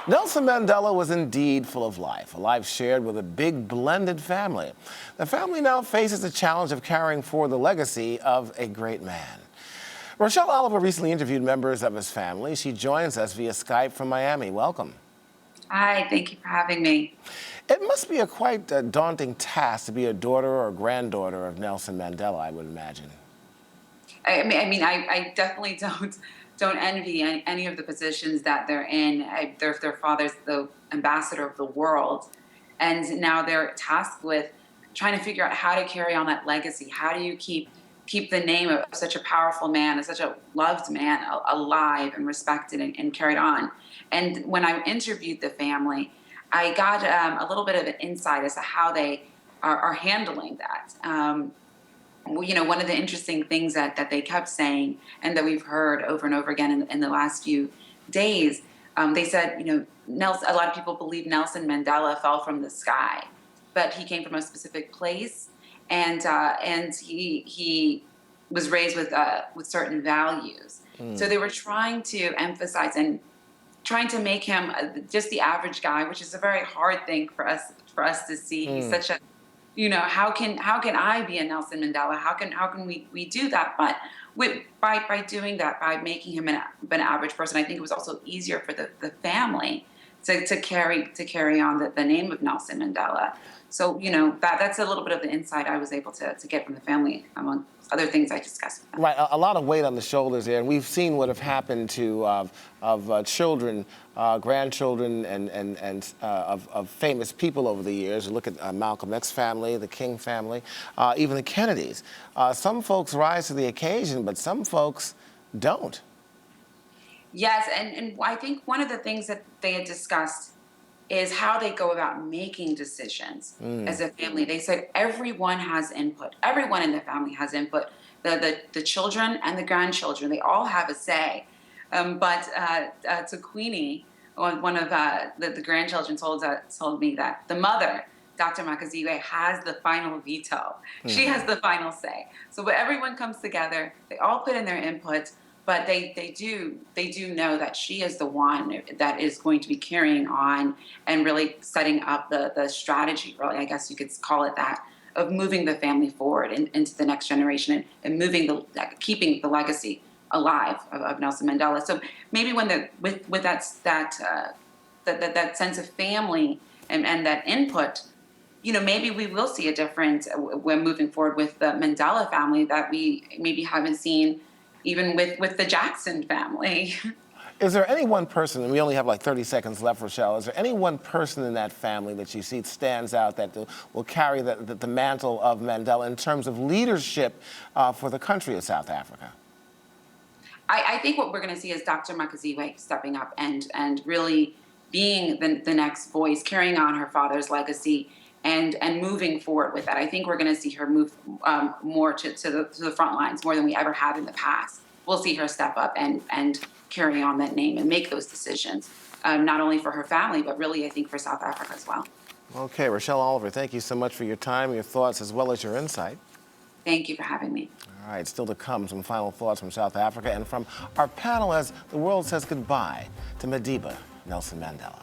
Nelson Mandela was indeed full of life, a life shared with a big blended family. The family now faces the challenge of carrying forward the legacy of a great man. Rochelle Oliver recently interviewed members of his family. She joins us via Skype from Miami. Welcome. Hi, thank you for having me. It must be a quite daunting task to be a daughter or granddaughter of Nelson Mandela, I would imagine. I definitely don't envy any of the positions that they're in. Their father's the ambassador of the world, and now they're tasked with trying to figure out how to carry on that legacy. How do you keep the name of such a powerful man, such a loved man, alive and respected and carried on? And when I interviewed the family, I got a little bit of an insight as to how they are handling that. One of the interesting things that they kept saying and that we've heard over and over again in the last few days, they said, Nelson, a lot of people believe Nelson Mandela fell from the sky, but he came from a specific place, and he was raised with certain values. So they were trying to emphasize and trying to make him just the average guy, which is a very hard thing for us to see. He's such a how can I be a Nelson Mandela? How can we do that? But by doing that, by making him an average person, I think it was also easier for the family to carry on the name of Nelson Mandela. So that's a little bit of the insight I was able to get from the family, among other things I discussed with them. Right, a lot of weight on the shoulders there, and we've seen what have happened to children, grandchildren, and of famous people over the years. Look at Malcolm X family, the King family, even the Kennedys. Some folks rise to the occasion, but some folks don't. Yes, and I think one of the things that they had discussed is how they go about making decisions as a family. They said everyone has input. Everyone in the family has input. The children and the grandchildren, they all have a say. But to Queenie, one of the grandchildren told me that the mother, Dr. Makaziwe, has the final veto. She has the final say. So when everyone comes together, they all put in their input, but they do know that she is the one that is going to be carrying on and really setting up the strategy, really, I guess you could call it that, of moving the family forward into the next generation and keeping the legacy alive of Nelson Mandela. So maybe when with that sense of family and that input, maybe we will see a difference when moving forward with the Mandela family that we maybe haven't seen even with the Jackson family. Is there any one person, and we only have like 30 seconds left, Rochelle, is there any one person in that family that you see stands out that will carry the mantle of Mandela in terms of leadership for the country of South Africa? I think what we're going to see is Dr. Makaziwe stepping up and really being the next voice, carrying on her father's legacy and moving forward with that. I think we're going to see her move more to the front lines, more than we ever have in the past. We'll see her step up and carry on that name and make those decisions, not only for her family, but really, I think, for South Africa as well. Okay, Rochelle Oliver, thank you so much for your time, your thoughts, as well as your insight. Thank you for having me. All right, still to come, some final thoughts from South Africa and from our panel as the world says goodbye to Madiba Nelson Mandela.